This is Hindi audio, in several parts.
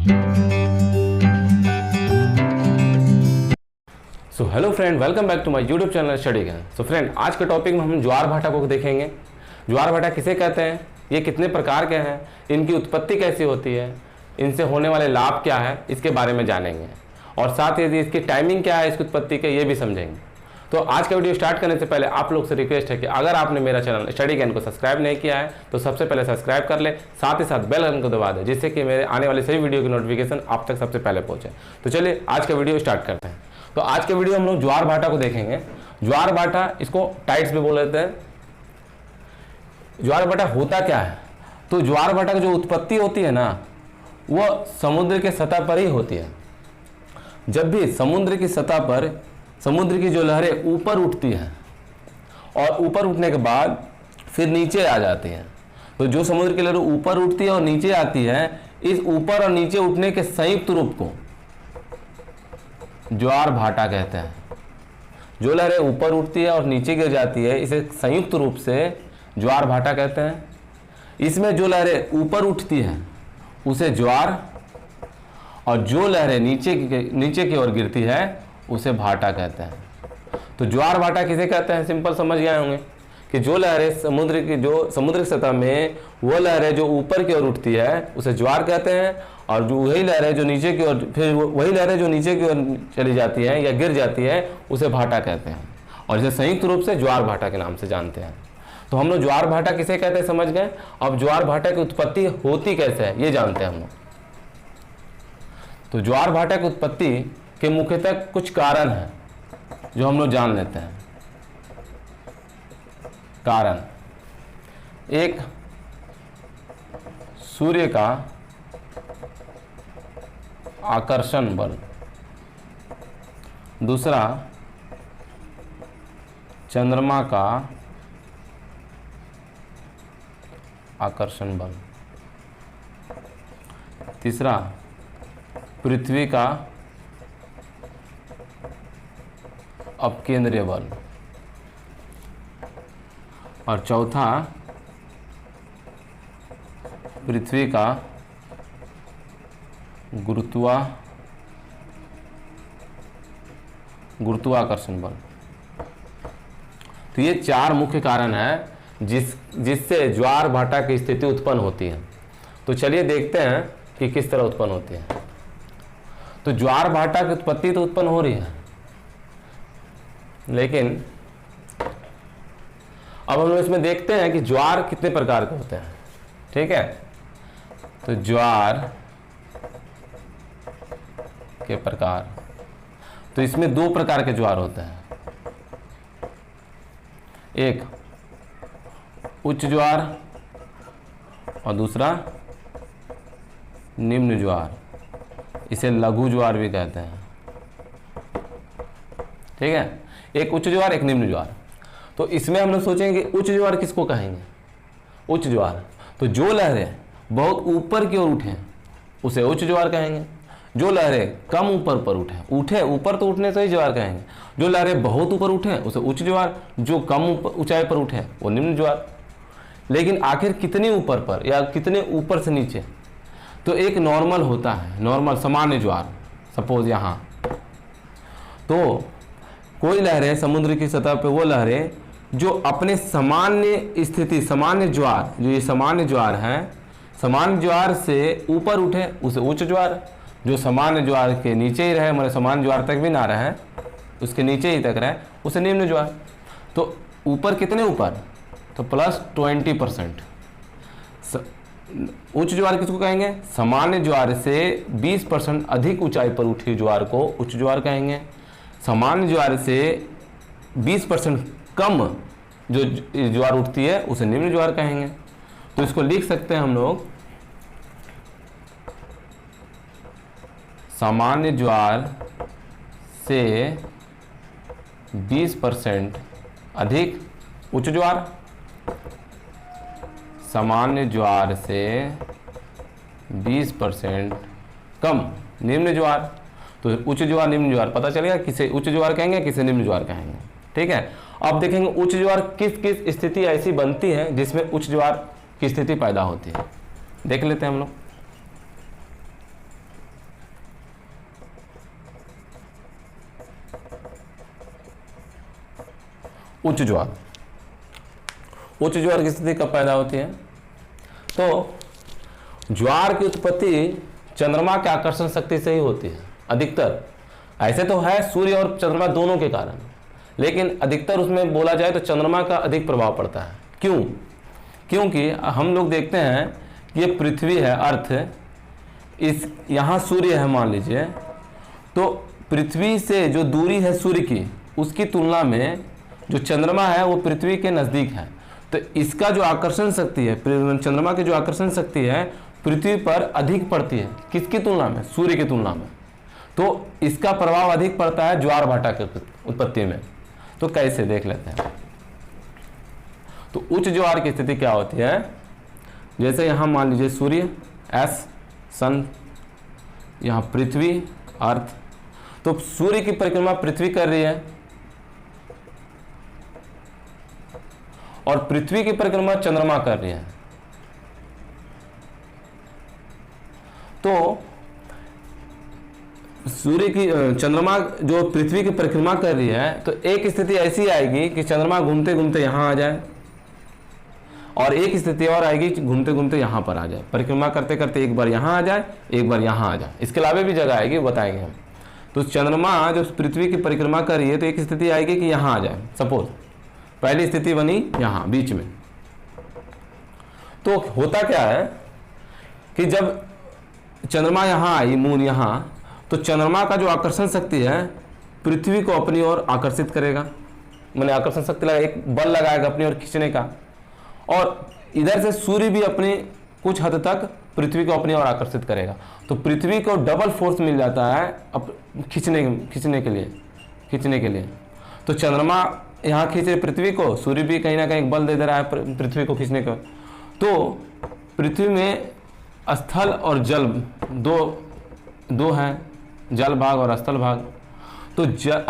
So hello friend, welcome back to my YouTube channel study Gyan. So friend, आज के टॉपिक में हम ज्वार भाटा को देखेंगे। ज्वार भाटा किसे कहते हैं, ये कितने प्रकार के हैं, इनकी उत्पत्ति कैसी होती है, इनसे होने वाले लाभ क्या है, इसके बारे में जानेंगे और साथ ही इसकी टाइमिंग क्या है इसकी उत्पत्ति के, ये भी समझेंगे। तो आज का वीडियो स्टार्ट करने से पहले आप लोग से रिक्वेस्ट है कि अगर आपने मेरा चैनल स्टडी ज्ञान को सब्सक्राइब नहीं किया है तो सबसे पहले सब्सक्राइब कर ले, साथ ही साथ बेल आइकन को दबा दें जिससे कि मेरे आने वाले सभी वीडियो की नोटिफिकेशन आप तक सबसे पहले पहुंचे। तो चलिए आज का वीडियो स्टार्ट करते हैं। तो आज के वीडियो हम लोग ज्वार भाटा को देखेंगे। ज्वार भाटा, इसको टाइट्स भी बोल देते हैं। ज्वार भाटा होता क्या है, तो ज्वार भाटा की जो उत्पत्ति होती है ना, वह समुद्र के सतह पर ही होती है। जब भी समुद्र की सतह पर समुद्र की जो लहरें ऊपर उठती हैं और ऊपर उठने के बाद फिर नीचे आ जाती हैं, तो जो समुद्र की लहरें ऊपर उठती है और नीचे आती है, इस ऊपर और नीचे उठने के संयुक्त रूप को ज्वार भाटा कहते हैं। जो लहरें ऊपर उठती है और नीचे गिर जाती है, इसे संयुक्त रूप से ज्वार भाटा कहते हैं। इसमें जो लहरें ऊपर उठती हैं उसे ज्वार, और जो लहरें नीचे की ओर गिरती है उसे भाटा कहते हैं। तो ज्वार भाटा किसे कहते हैं, सिंपल समझ गए होंगे कि जो लहरें समुद्र की सतह में वो लहरें जो ऊपर की ओर उठती है उसे ज्वार कहते हैं, और जो वही लहरें जो नीचे की ओर फिर वही लहरें जो नीचे की ओर चली जाती हैं या गिर जाती है उसे भाटा कहते हैं, और इसे संयुक्त रूप से ज्वार भाटा के नाम से जानते हैं। तो हम लोग ज्वार भाटा किसे कहते हैं समझ गए। अब ज्वार भाटा की उत्पत्ति होती कैसे है ये जानते हैं हम लोग। तो ज्वार भाटा की उत्पत्ति के मुख्यतः कुछ कारण हैं जो हम लोग जान लेते हैं। कारण, एक सूर्य का आकर्षण बल, दूसरा चंद्रमा का आकर्षण बल, तीसरा पृथ्वी का अपकेंद्रीय बल, और चौथा पृथ्वी का गुरुत्वाकर्षण बल। तो ये चार मुख्य कारण हैं जिससे ज्वार भाटा की स्थिति उत्पन्न होती है। तो चलिए देखते हैं कि किस तरह उत्पन्न होती है। तो ज्वार भाटा की उत्पत्ति तो उत्पन्न हो रही है, लेकिन अब हम लोग इसमें देखते हैं कि ज्वार कितने प्रकार के होते हैं। ठीक है, तो ज्वार के प्रकार, तो इसमें दो प्रकार के ज्वार होते हैं। एक उच्च ज्वार और दूसरा निम्न ज्वार, इसे लघु ज्वार भी कहते हैं। ठीक है, एक उच्च ज्वार एक निम्न ज्वार। तो इसमें हम लोग सोचेंगे उच्च ज्वार किसको कहेंगे। उच्च ज्वार, तो जो लहरें बहुत ऊपर की ओर उठें उसे उच्च ज्वार कहेंगे। जो लहरें कम ऊपर पर उठे ऊपर तो उठने से ही ज्वार कहेंगे। जो लहरें बहुत ऊपर उठें उसे उच्च ज्वार, जो कम ऊंचाई पर उठे वो निम्न ज्वार। लेकिन आखिर कितनी ऊपर पर या कितने ऊपर से नीचे, तो एक नॉर्मल होता है, नॉर्मल सामान्य ज्वार। सपोज यहाँ तो कोई लहरें समुद्र की सतह पे, वो लहरें जो अपने सामान्य स्थिति, सामान्य ज्वार, जो ये सामान्य ज्वार है, सामान्य ज्वार से ऊपर उठे उसे उच्च ज्वार, जो सामान्य ज्वार के नीचे ही रहे, मतलब सामान्य ज्वार तक भी ना रहे, उसके नीचे ही तक रहे, उसे निम्न ज्वार। तो ऊपर कितने ऊपर, तो +20%। उच्च ज्वार किसको कहेंगे, सामान्य ज्वार से 20% अधिक ऊंचाई पर उठी ज्वार को उच्च ज्वार कहेंगे। सामान्य ज्वार से 20% कम जो ज्वार उठती है उसे निम्न ज्वार कहेंगे। तो इसको लिख सकते हैं हम लोग, सामान्य ज्वार से 20% अधिक उच्च ज्वार, सामान्य ज्वार से 20% कम निम्न ज्वार। तो उच्च ज्वार निम्न ज्वार पता चलेगा, किसे उच्च ज्वार कहेंगे किसे निम्न ज्वार कहेंगे। ठीक है, अब देखेंगे उच्च ज्वार किस किस स्थिति ऐसी बनती है जिसमें उच्च ज्वार की स्थिति पैदा होती है, देख लेते हैं हम लोग। उच्च ज्वार। उच्च ज्वार की स्थिति कब पैदा होती है? तो ज्वार की उत्पत्ति चंद्रमा के आकर्षण शक्ति से ही होती है अधिकतर। ऐसे तो है सूर्य और चंद्रमा दोनों के कारण, लेकिन अधिकतर उसमें बोला जाए तो चंद्रमा का अधिक प्रभाव पड़ता है। क्यों? क्योंकि हम लोग देखते हैं कि ये पृथ्वी है, अर्थ, इस यहाँ सूर्य है मान लीजिए, तो पृथ्वी से जो दूरी है सूर्य की, उसकी तुलना में जो चंद्रमा है वो पृथ्वी के नज़दीक है। तो इसका जो आकर्षण शक्ति है, चंद्रमा की जो आकर्षण शक्ति है पृथ्वी पर अधिक पड़ती है। किसकी तुलना में? सूर्य की तुलना में। तो इसका प्रभाव अधिक पड़ता है ज्वार भाटा की उत्पत्ति में। तो कैसे देख लेते हैं। तो उच्च ज्वार की स्थिति क्या होती है? जैसे यहाँ मान लीजिए सूर्य एस, सन, यहाँ पृथ्वी अर्थ। तो सूर्य की परिक्रमा पृथ्वी कर रही है और पृथ्वी की परिक्रमा चंद्रमा कर रही है। तो सूर्य की चंद्रमा जो पृथ्वी की परिक्रमा कर रही है, तो एक स्थिति ऐसी आएगी कि चंद्रमा घूमते घूमते यहाँ आ जाए, और एक स्थिति और आएगी कि घूमते घूमते यहाँ पर आ जाए। परिक्रमा करते करते एक बार यहाँ आ जाए, एक बार यहाँ आ जाए। इसके अलावा भी जगह आएगी, बताएंगे हम। तो चंद्रमा जो पृथ्वी की परिक्रमा कर रही है, तो एक स्थिति आएगी कि यहाँ आ जाए। सपोज पहली स्थिति बनी यहाँ बीच में। तो होता क्या है कि जब चंद्रमा यहाँ आई, मून यहाँ, तो चंद्रमा का जो आकर्षण शक्ति है पृथ्वी को अपनी ओर आकर्षित करेगा। मैंने आकर्षण शक्ति लगा, एक बल लगाएगा अपनी ओर खींचने का, और इधर से सूर्य भी अपनी कुछ हद तक पृथ्वी को अपनी ओर आकर्षित करेगा। तो पृथ्वी को डबल फोर्स मिल जाता है अब खींचने के लिए। तो चंद्रमा यहाँ खींच रहे पृथ्वी को, सूर्य भी कहीं ना कहीं बल दे दे रहा है पृथ्वी को खींचने का। तो पृथ्वी में स्थल और जल दो हैं, जल भाग और स्थल भाग। तो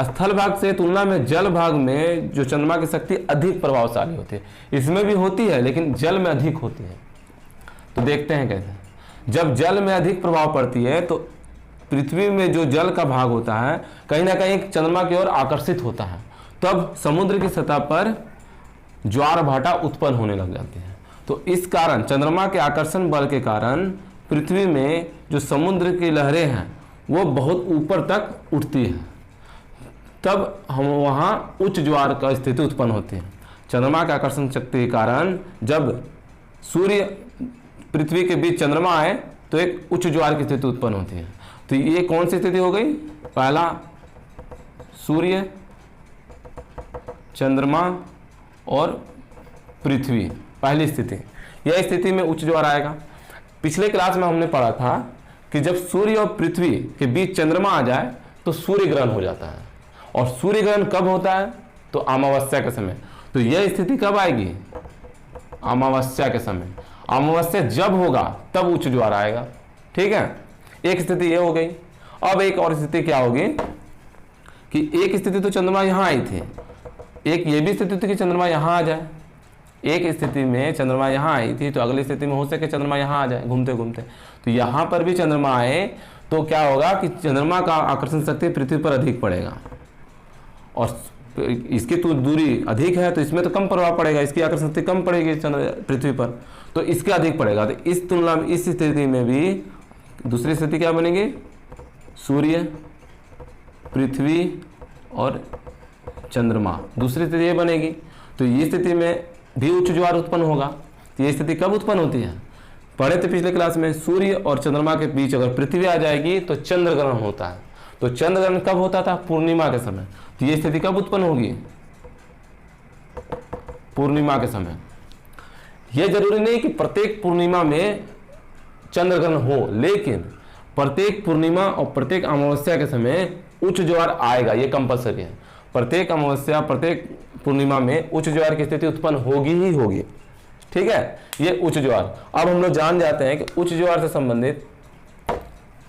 स्थल भाग से तुलना में जल भाग में जो चंद्रमा की शक्ति अधिक प्रभावशाली होती है। इसमें भी होती है लेकिन जल में अधिक होती है। तो देखते हैं कैसे। जब जल में अधिक प्रभाव पड़ती है तो पृथ्वी में जो जल का भाग होता है कहीं ना कहीं चंद्रमा की ओर आकर्षित होता है, तब समुद्र की सतह पर ज्वार भाटा उत्पन्न होने लग जाती है। तो इस कारण चंद्रमा के आकर्षण बल के कारण पृथ्वी में जो समुद्र की लहरें हैं वो बहुत ऊपर तक उठती है, तब हम वहाँ उच्च ज्वार का स्थिति उत्पन्न होती है। चंद्रमा के आकर्षण शक्ति के कारण जब सूर्य पृथ्वी के बीच चंद्रमा आए तो एक उच्च ज्वार की स्थिति उत्पन्न होती है। तो ये कौन सी स्थिति हो गई? पहला सूर्य, चंद्रमा और पृथ्वी, पहली स्थिति। यह स्थिति में उच्च ज्वार आएगा। पिछले क्लास में हमने पढ़ा था कि जब सूर्य और पृथ्वी के बीच चंद्रमा आ जाए तो सूर्य ग्रहण हो जाता है। और सूर्य ग्रहण कब होता है? तो अमावस्या के समय। तो यह स्थिति कब आएगी? अमावस्या के समय। अमावस्या जब होगा तब उच्च ज्वार आएगा। ठीक है, एक स्थिति ये हो गई। अब एक और स्थिति क्या होगी कि एक स्थिति तो चंद्रमा यहाँ आई थी, एक ये भी स्थिति थी कि चंद्रमा यहाँ आ जाए। एक स्थिति में चंद्रमा यहाँ आई थी तो अगली स्थिति में हो सके चंद्रमा यहाँ आ जाए घूमते घूमते। तो यहाँ पर भी चंद्रमा आए तो क्या होगा कि चंद्रमा का आकर्षण शक्ति पृथ्वी पर अधिक पड़ेगा, और इसकी तो दूरी अधिक है तो इसमें तो कम प्रभाव पड़ेगा, इसकी आकर्षण शक्ति कम पड़ेगी पृथ्वी पर, तो इसके अधिक पड़ेगा। तो इस तुलना में इस स्थिति में भी दूसरी स्थिति क्या बनेगी? सूर्य, पृथ्वी और चंद्रमा, दूसरी स्थिति ये बनेगी। तो ये स्थिति में भी उच्च ज्वार उत्पन्न होगा। तो ये स्थिति कब उत्पन्न होती है? पढ़े थे पिछले क्लास में, सूर्य और चंद्रमा के बीच अगर पृथ्वी आ जाएगी तो चंद्र ग्रहण होता है। तो चंद्र ग्रहण कब होता था? पूर्णिमा के समय। तो ये स्थिति कब उत्पन्न होगी? पूर्णिमा के समय। यह जरूरी नहीं कि प्रत्येक पूर्णिमा में चंद्र ग्रहण हो, लेकिन प्रत्येक पूर्णिमा और प्रत्येक अमावस्या के समय उच्च ज्वार आएगा, ये कंपलसरी है। प्रत्येक अमावस्या प्रत्येक पूर्णिमा में उच्च ज्वार की स्थिति उत्पन्न होगी ही होगी। ठीक है, ये उच्च ज्वार। अब हम लोग जान जाते हैं कि उच्च ज्वार से संबंधित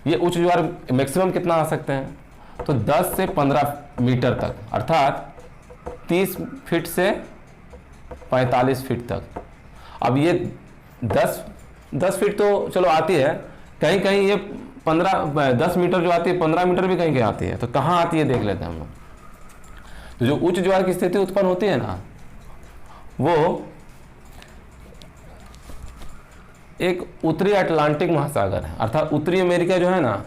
ये उच्च ज्वार मैक्सिमम कितना आ सकते हैं? तो 10 से 15 मीटर तक, अर्थात 30 फीट से 45 फीट तक। अब ये 10 फीट तो चलो आती है, कहीं कहीं ये 10 मीटर जो आती है 15 मीटर भी कहीं कहीं आती है। तो कहाँ आती है देख लेते हैं हम लोग। तो जो उच्च ज्वार की स्थिति उत्पन्न होती है ना, वो एक उत्तरी अटलांटिक महासागर है, अर्थात उत्तरी अमेरिका जो है ना,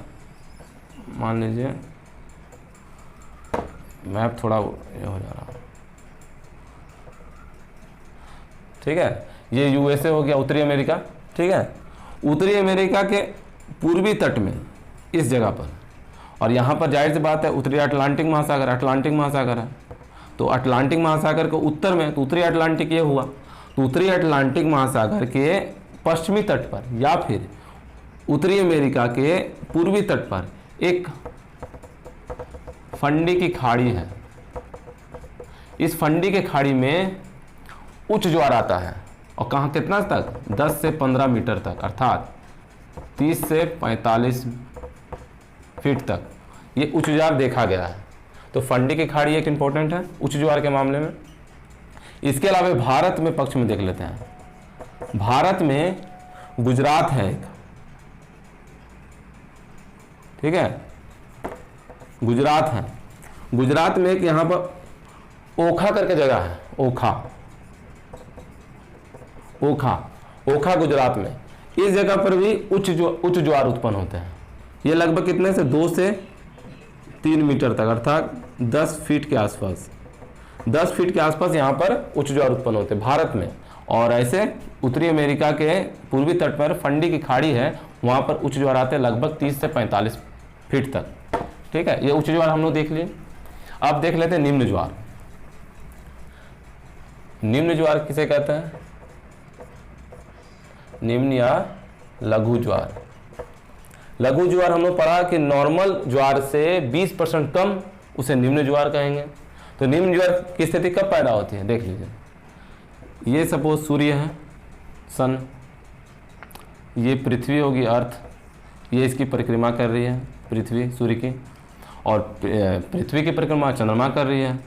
मान लीजिए मैप थोड़ा ये हो जा रहा है, ठीक है, ये यूएसए हो गया उत्तरी अमेरिका, ठीक है, उत्तरी अमेरिका के पूर्वी तट में इस जगह पर, और यहाँ पर जाहिर सी बात है उत्तरी अटलांटिक महासागर है, तो अटलांटिक महासागर के उत्तर में, तो उत्तरी अटलांटिक ये हुआ, तो उत्तरी अटलांटिक महासागर के पश्चिमी तट पर या फिर उत्तरी अमेरिका के पूर्वी तट पर एक फंडी की खाड़ी है। इस फंडी के खाड़ी में उच्च ज्वार आता है, और कहाँ कितना तक, 10 से 15 मीटर तक, अर्थात 30 से 45 फीट तक ये उच्च ज्वार देखा गया है। तो फंडी की खाड़ी एक इंपॉर्टेंट है उच्च ज्वार के मामले में। इसके अलावा भारत में पक्ष में देख लेते हैं, भारत में गुजरात है एक, ठीक है, गुजरात है, गुजरात में एक यहाँ पर ओखा करके जगह है, ओखा गुजरात में, इस जगह पर भी उच्च ज्वार उत्पन्न होते हैं। ये लगभग कितने से 2 से 3 मीटर तक, अर्थात 10 फीट के आसपास, 10 फीट के आसपास यहाँ पर उच्च ज्वार उत्पन्न होते हैं भारत में। और ऐसे उत्तरी अमेरिका के पूर्वी तट पर फंडी की खाड़ी है, वहाँ पर उच्च ज्वार आते हैं लगभग 30 से 45 फीट तक, ठीक है। ये उच्च ज्वार हम लोग देख लिए। अब देख लेते हैं निम्न ज्वार। निम्न ज्वार किसे कहते हैं, निम्न या लघु ज्वार। लघु ज्वार हम लोग पढ़ा कि नॉर्मल ज्वार से 20% कम, उसे निम्न ज्वार कहेंगे। तो निम्न ज्वार की स्थिति कब पैदा होती है, देख लीजिए। ये सपोज सूर्य है, सन, ये पृथ्वी होगी, अर्थ, ये इसकी परिक्रमा कर रही है पृथ्वी सूर्य की, और पृथ्वी की परिक्रमा चंद्रमा कर रही है।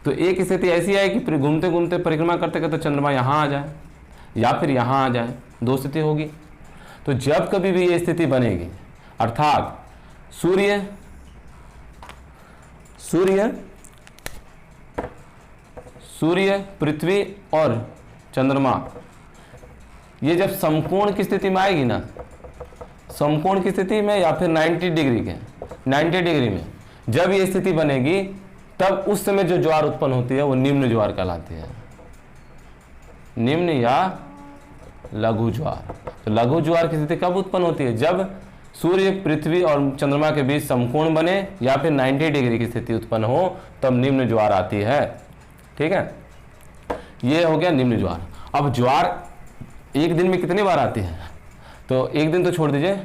तो एक स्थिति ऐसी है कि घूमते घूमते परिक्रमा करते करते चंद्रमा यहाँ आ जाए या फिर यहाँ आ जाए, 2 स्थिति होगी। तो जब कभी भी ये स्थिति बनेगी, अर्थात सूर्य पृथ्वी और चंद्रमा ये जब समकोण की स्थिति में आएगी ना, समकोण की स्थिति में या फिर 90 डिग्री में जब ये स्थिति बनेगी, तब उस समय जो ज्वार उत्पन्न होती है वो निम्न ज्वार कहलाती है, निम्न या लघु ज्वार। तो लघु ज्वार की स्थिति कब उत्पन्न होती है, जब सूर्य पृथ्वी और चंद्रमा के बीच समकोण बने या फिर 90 डिग्री की स्थिति उत्पन्न हो, तब निम्न ज्वार आती है, ठीक है। ये हो गया निम्न ज्वार। अब ज्वार एक दिन में कितनी बार आती है, तो एक दिन तो छोड़ दीजिए।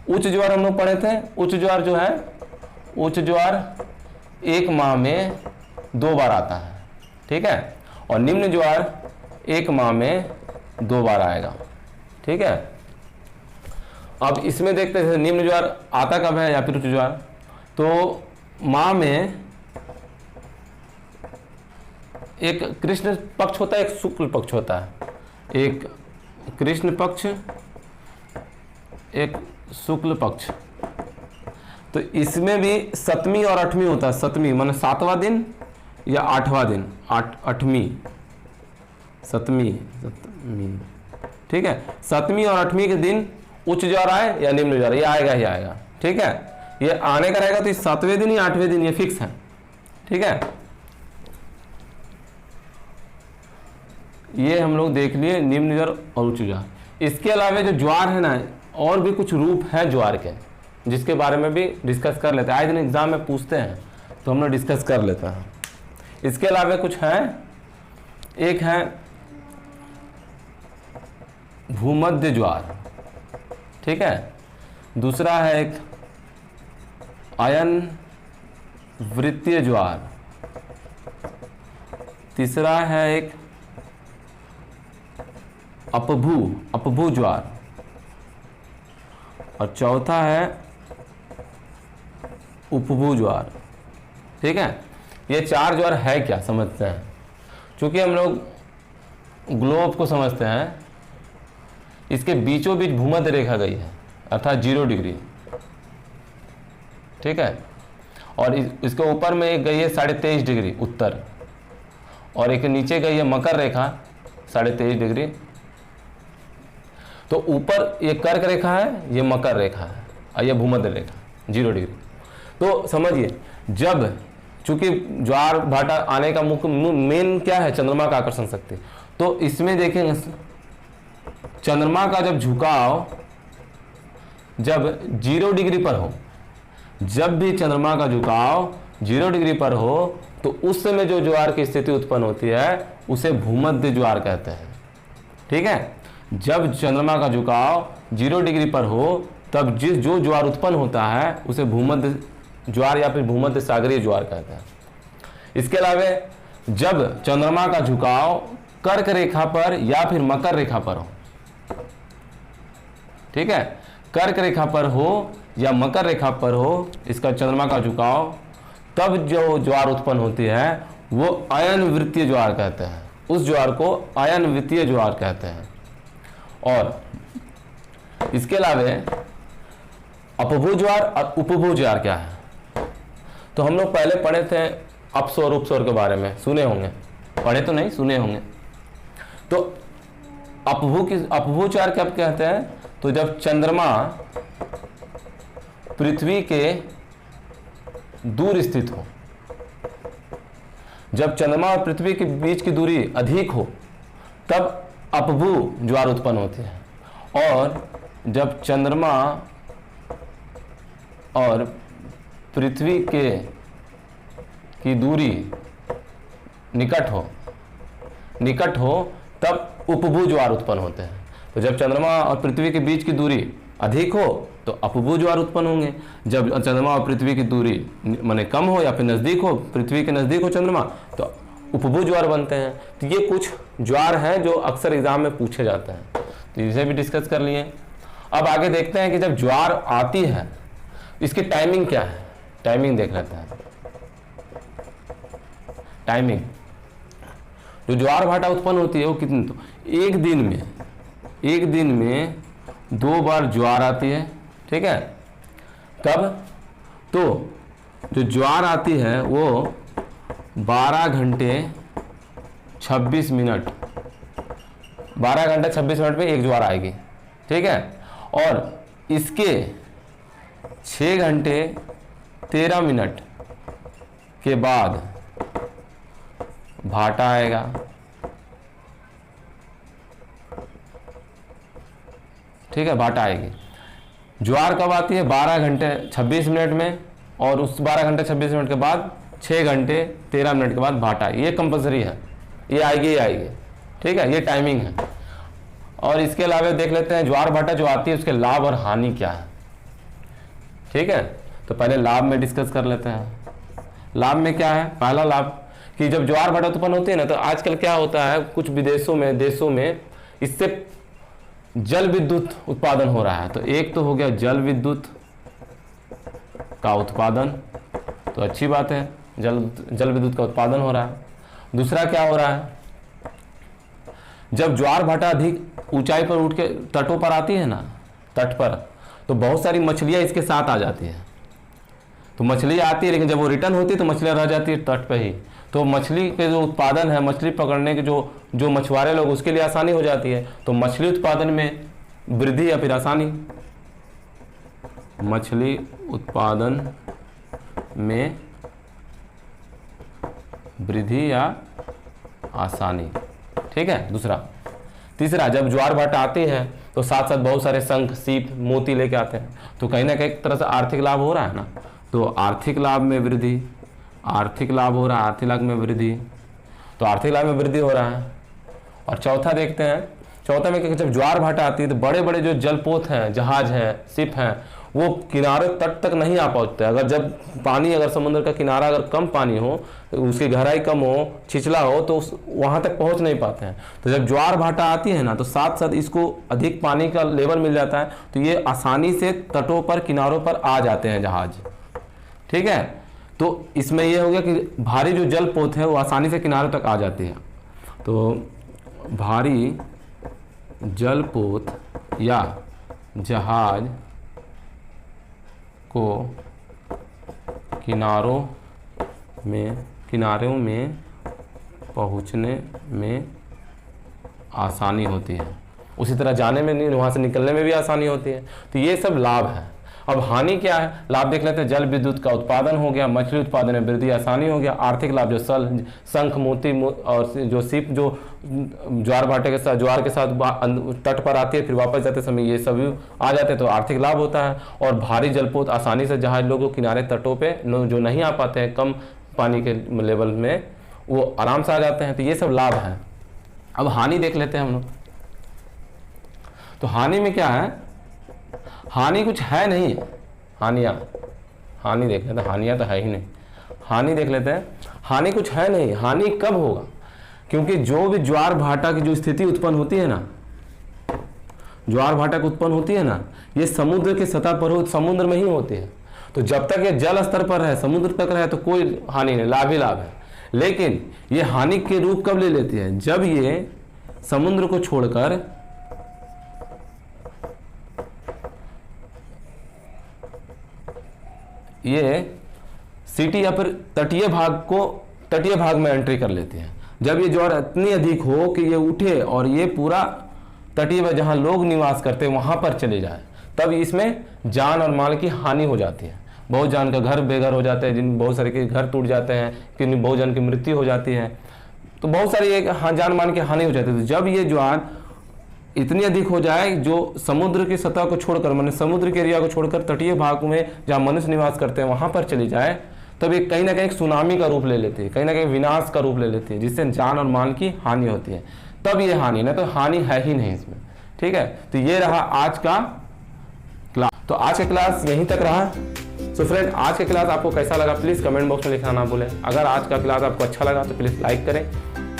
उच्च ज्वार हम लोग पढ़े थे, उच्च ज्वार जो है, उच्च ज्वार 1 माह में 2 बार आता है, ठीक है। और निम्न ज्वार 1 माह में 2 बार आएगा, ठीक है। अब इसमें देखते हैं निम्न ज्वार आता कब है या फिर उच्च ज्वार। तो माह में एक कृष्ण पक्ष होता है, एक शुक्ल पक्ष होता है, एक कृष्ण पक्ष, एक शुक्ल पक्ष। तो इसमें भी 7वीं और 8वीं होता है। 7वीं माने 7वां दिन या 8वां दिन, 8वीं, 7वीं, ठीक है। 7वीं और 8वीं के दिन उच्च ज्वार आए या निम्न ज्वार, ये आएगा ही आएगा, ठीक है। ये आने का रहेगा तो 7वें दिन या 8वें दिन, ये फिक्स है, ठीक है। ये हम लोग देख लिए निम्न ज्वार और उच्च ज्वार। इसके अलावा जो ज्वार है ना, और भी कुछ रूप है ज्वार के, जिसके बारे में भी डिस्कस कर लेते हैं। आए दिन एग्जाम में पूछते हैं तो हम लोग डिस्कस कर लेते हैं। इसके अलावा कुछ है, एक है भूमध्य ज्वार, ठीक है। दूसरा है एक अयन वृत्तीय ज्वार। तीसरा है एक अपभू ज्वार। और चौथा है उपभू ज्वार, ठीक है। ये 4 ज्वार है क्या समझते हैं। चूंकि हम लोग ग्लोब को समझते हैं, इसके बीचों बीच भूमध्य रेखा गई है, अर्थात 0 डिग्री, ठीक है। और इसके ऊपर में एक गई है 23.5 डिग्री उत्तर, और एक नीचे गई है मकर रेखा 23.5 डिग्री। तो ऊपर ये कर्क रेखा है, ये मकर रेखा है, और ये भूमध्य रेखा 0 डिग्री। तो समझिए, जब चूंकि ज्वार भाटा आने का मुख्य मेन क्या है, चंद्रमा का आकर्षण शक्ति। तो इसमें देखेंगे चंद्रमा का जब झुकाव जब 0 डिग्री पर हो, जब भी चंद्रमा का झुकाव 0 डिग्री पर हो, तो उस समय जो ज्वार की स्थिति उत्पन्न होती है उसे भूमध्य ज्वार कहते हैं। ठीक है, जब चंद्रमा का झुकाव 0 डिग्री पर हो तब जो ज्वार उत्पन्न होता है उसे भूमध्य ज्वार या फिर भूमध्य सागरीय ज्वार कहते हैं। इसके अलावा जब चंद्रमा का झुकाव कर्क रेखा पर या फिर मकर रेखा पर हो, ठीक है, कर्क रेखा पर हो या मकर रेखा पर हो इसका चंद्रमा का झुकाव, तब जो ज्वार उत्पन्न होती है वो अयन वृत्तीय ज्वार कहते हैं। उस ज्वार को अयन वृत्तीय ज्वार कहते हैं। और इसके अलावा अपभू ज्वार और उपभू ज्वार क्या है, तो हम लोग पहले पढ़े थे अपस्वर उपस्वर के बारे में, सुने होंगे, पढ़े तो नहीं, सुने होंगे। तो अपभू ज्वार कब कहते हैं, तो जब चंद्रमा पृथ्वी के दूर स्थित हो, जब चंद्रमा और पृथ्वी के बीच की दूरी अधिक हो तब अपभू ज्वार उत्पन्न होती है। और जब चंद्रमा और पृथ्वी की दूरी निकट हो तब उपभू ज्वार उत्पन्न होते हैं। तो जब चंद्रमा और पृथ्वी के बीच की दूरी अधिक हो तो अपभू ज्वार उत्पन्न होंगे। जब चंद्रमा और पृथ्वी की दूरी माने कम हो या फिर नज़दीक हो, पृथ्वी के नज़दीक हो चंद्रमा, तो उपभू ज्वार बनते हैं। तो ये कुछ ज्वार हैं जो अक्सर एग्जाम में पूछे जाते हैं, तो इसे भी डिस्कस कर लिए। अब आगे देखते हैं कि जब ज्वार आती है इसकी टाइमिंग क्या है, टाइमिंग देख लेते हैं। टाइमिंग, जो ज्वार भाटा उत्पन्न होती है वो कितनी, तो एक दिन में 2 बार ज्वार आती है। ठीक है, कब, तो जो ज्वार आती है वो 12 घंटे 26 मिनट, 12 घंटे 26 मिनट में एक ज्वार आएगी। ठीक है, और इसके 6 घंटे 13 मिनट के बाद भाटा आएगा। ठीक है, भाटा आएगी। ज्वार कब आती है, 12 घंटे 26 मिनट में, और उस 12 घंटे 26 मिनट के बाद 6 घंटे 13 मिनट के बाद भाटा। ये कंपलसरी है, ये आएगी। ठीक है, ये टाइमिंग है। और इसके अलावा देख लेते हैं ज्वार भाटा जो आती है उसके लाभ और हानि क्या है। ठीक है, तो पहले लाभ में डिस्कस कर लेते हैं। लाभ में क्या है, पहला लाभ कि जब ज्वार भाटा उत्पन्न होती है ना, तो आजकल क्या होता है कुछ देशों में इससे जल विद्युत उत्पादन हो रहा है। तो एक तो हो गया जल विद्युत का उत्पादन, तो अच्छी बात है, जल विद्युत का उत्पादन हो रहा है। दूसरा क्या हो रहा है, जब ज्वार भाटा अधिक ऊंचाई पर उठ के तटों पर आती है ना, तट पर, तो बहुत सारी मछलियां इसके साथ आ जाती है। तो मछलियां आती है लेकिन जब वो रिटर्न होती है तो मछलियां रह जाती है तट पे ही। तो मछली के जो उत्पादन है, मछली पकड़ने के जो मछुआरे लोग, उसके लिए आसानी हो जाती है। तो मछली उत्पादन में वृद्धि या फिर आसानी, मछली उत्पादन में वृद्धि या आसानी। ठीक है, दूसरा। तीसरा, जब ज्वार भाटा आती है तो साथ साथ बहुत सारे शंख, सीप, मोती लेके आते हैं, तो कहीं ना कहीं एक तरह से आर्थिक लाभ हो रहा है ना। तो आर्थिक लाभ में वृद्धि, आर्थिक लाभ हो रहा है, आर्थिक लाभ में वृद्धि, तो आर्थिक लाभ में वृद्धि हो रहा है। और चौथा देखते हैं, चौथा में कि जब ज्वार भाटा आती है तो बड़े बड़े जो जलपोत हैं, जहाज हैं, शिप हैं, वो किनारे तट तक नहीं आ पाते। अगर जब पानी, अगर समुद्र का किनारा अगर कम पानी हो, उसकी गहराई कम हो, छिछला हो, तो वहाँ तक पहुँच नहीं पाते हैं। तो जब ज्वार भाटा आती है ना, तो साथ साथ इसको अधिक पानी का लेवल मिल जाता है, तो ये आसानी से तटों पर, किनारों पर आ जाते हैं जहाज। ठीक है, तो इसमें यह हो गया कि भारी जो जलपोत है वो आसानी से किनारे तक आ जाती है। तो भारी जलपोत या जहाज को किनारों में पहुंचने में आसानी होती है, उसी तरह जाने में नहीं, वहाँ से निकलने में भी आसानी होती है। तो ये सब लाभ है। अब हानि क्या है, लाभ देख लेते हैं। जल विद्युत का उत्पादन हो गया, मछली उत्पादन में वृद्धि, आसानी हो गया। आर्थिक लाभ जो शंख मोती और जो सीप जो ज्वार के साथ तट पर आती है, फिर वापस जाते समय ये सभी आ जाते हैं, तो आर्थिक लाभ होता है। और भारी जलपोत आसानी से जहाज लोग किनारे तटों पे जो नहीं आ पाते हैं कम पानी के लेवल में, वो आराम से आ जाते हैं। तो ये सब लाभ हैं। अब हानि देख लेते हैं हम लोग। तो हानि में क्या है, हानि कुछ है नहीं। हानि देख लेते हैं, हानियाँ तो है ही नहीं। हानि देख लेते हैं, हानि कुछ है नहीं। हानि कब होगा, क्योंकि जो भी ज्वार भाटा की जो स्थिति उत्पन्न होती है ना, ज्वार भाटा की उत्पन्न होती है ना, ये समुद्र के सतह पर हो, समुद्र में ही होती है। तो जब तक ये जल स्तर पर है, समुद्र तक रहे, तो कोई हानि नहीं, लाभ ही लाभ है। लेकिन ये हानि के रूप कब ले लेती है, जब ये समुद्र को छोड़कर ये सिटी या फिर तटीय भाग में एंट्री कर लेती है। जब ये ज्वार इतनी अधिक हो कि ये उठे और ये पूरा तटीय जहां लोग निवास करते हैं वहां पर चले जाए, तब इसमें जान और माल की हानि हो जाती है। बहुत जन का घर बेघर हो जाते हैं, जिन बहुत सारे के घर टूट जाते हैं, कि बहुत जन की मृत्यु हो जाती है। तो बहुत सारी जान मान की हानि हो जाती है। तो जब ये ज्वार इतनी अधिक हो जाए जो समुद्र की सतह को छोड़कर, माने समुद्र के एरिया को छोड़कर तटीय भाग में जहाँ मनुष्य निवास करते हैं वहां पर चली जाए, तब ये कहीं ना कहीं सुनामी का रूप ले लेती है, कहीं ना कहीं विनाश का रूप ले लेती है, जिससे जान और माल की हानि होती है। तब ये हानि, ना तो हानि है ही नहीं इसमें। ठीक है, तो ये रहा आज का क्लास। तो आज का क्लास यहीं तक रहा। तो फ्रेंड, आज का क्लास आपको कैसा लगा प्लीज़ कमेंट बॉक्स में लिखना ना भूलें। अगर आज का क्लास आपको अच्छा लगा तो प्लीज़ लाइक करें,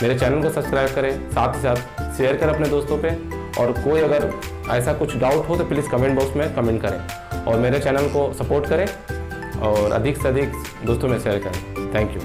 मेरे चैनल को सब्सक्राइब करें, साथ ही साथ शेयर करें अपने दोस्तों पे। और कोई अगर ऐसा कुछ डाउट हो तो प्लीज़ कमेंट बॉक्स में कमेंट करें और मेरे चैनल को सपोर्ट करें और अधिक से अधिक दोस्तों में शेयर करें। Thank you.